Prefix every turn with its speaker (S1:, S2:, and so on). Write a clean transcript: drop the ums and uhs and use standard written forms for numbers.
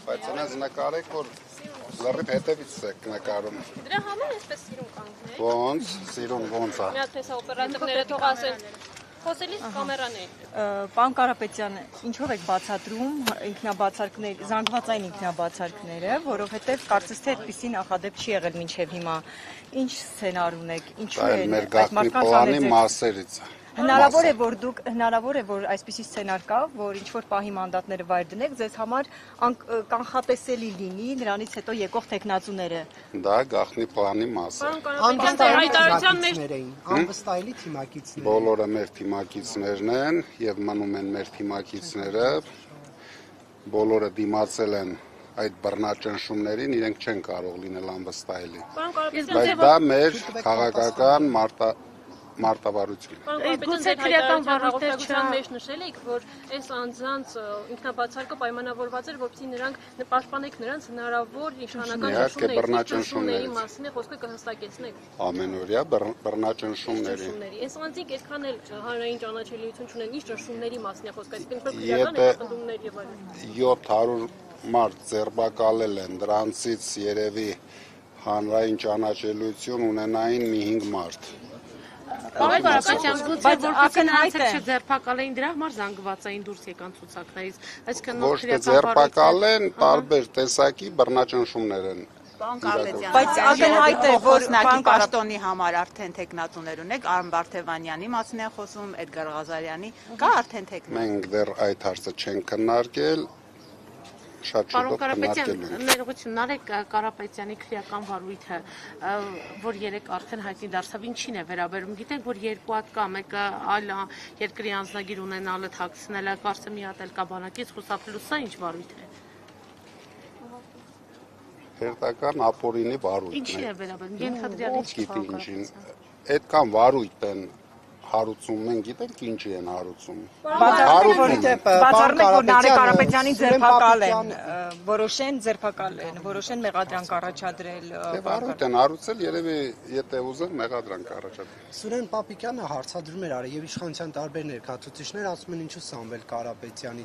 S1: Բայց այնպես նկարեք, որ լրիվ հետևից եք նկարում։
S2: Դրա համար էսպես սիրուն կանգնել։
S1: Ոնց, սիրուն ոնց է։
S2: Մի հատ պես օպերատորները թող ասեն, խոսելիս կամերան է։
S3: Պարոն Կարապետյան, ինչով եք բացատրում ինքնաբացարկներ, զանգվածային ինքնաբացարկները, որովհետև կարծես թե այդպիսի նախադեպ չի եղել մինչև հիմա։ Ինչ սցենար ունեք, ինչու է
S1: Մեր գաղտնի պլանի մասերից է։
S3: Հնարավոր է, որ այսպիսի սցենար կա, որ ինչ-որ պահի մանդատները վայր դնեք, ձեզ համար կանխատեսելի լինի նրանից հետո եկող թեկնածուները։
S1: Դա գաղտնի պլանի մաս է։
S4: Անվստահելի թիմակիցներ։
S1: Բոլորը մեր թիմակիցներն են եւ մնում են մեր թիմակիցները։ Բոլորը դիմացել են այդ բռնաճնշումներին, իրենք չեն կարող լինել անվստահելի։ Բայց դա մեր քաղաքական մարտավարություն։
S2: Գուցե քրեական վարույթներ մեջ նշել եք, որ այս անձանց ինքնաբացարկը պայմանավորված էր, որպեսզի նրանք պաշտպանեք նրանց հնարավոր իշխանական ճնշումների մասին է խոսքը կհստակեցնեք։
S1: Ամենօրյա բռնաճնշումների։
S2: Այս անձինք այդքան էլ հանրային ճանաչելիություն չունեն, ինչ ճնշումների մասին է խոսքը, այսինքն քրեական հետապնդումներ եւ այլն։
S1: 700 մարդ ձերբակալել են, դրանցից երևի հանրային ճանաչելիություն ունենային մի 5 մարդ։
S5: Պարոն Կարապետյան, գուցե որպեսզի նրանց ձերբակալեին դրա համար զանգվածային դուրս եկան ցուցակներից, այսինքն
S1: Ոչ թե ձերբակալեն, տարբեր տեսակի բռնաճնշումներ են։
S6: Բայց ակնհայտ է, որ պաշտոնի համար արդեն թեկնածուներ ունեք, Արմ Բարթևանյանի մասին են խոսում, Էդգար Ղազարյանի, կա արդեն թեկնածու։
S1: Մենք դեռ այդ հարցը չենք քննարկել, շատ
S5: Պարոն
S1: շուտով քննարկելու
S5: Կարապետյան,
S1: ենք։
S5: ներողություն, Նարեկ Կարապետյանի քրեական վարույթը, որ երեք արդեն հայտնի դարձավ, ինչին է վերաբերում։ Գիտենք, որ երկու հատ կա, մեկը այլ երկրի անձնագիր ունենալը թաքցնելը, կարծեմ մի հատ էլ կա բանակից խուսափելու, սա ինչ վարույթ է։
S1: Հերթական ապօրինի վարույթ։
S5: Ինչին է վերաբերում։ Ենթադրյալ ինչ
S1: ինչին։ Այդքան վարույթ են հարուցում, մենք գիտենք ինչի են հարուցում։
S3: Բացառնեք, որ Նարեկ Կարապետյանին ձերբակալ են, որոշեն մեղադրանք առաջադրել։
S1: Վարույթ են հարուցել, երևի եթե ուզեն մեղադրանք առաջադրել։
S4: Սուրեն Պապիկյանը հարցադրում էր արել եւ իշխանության տարբեր ներկայացուցիչներ ասում են ինչու Սամվել Կարապետյանի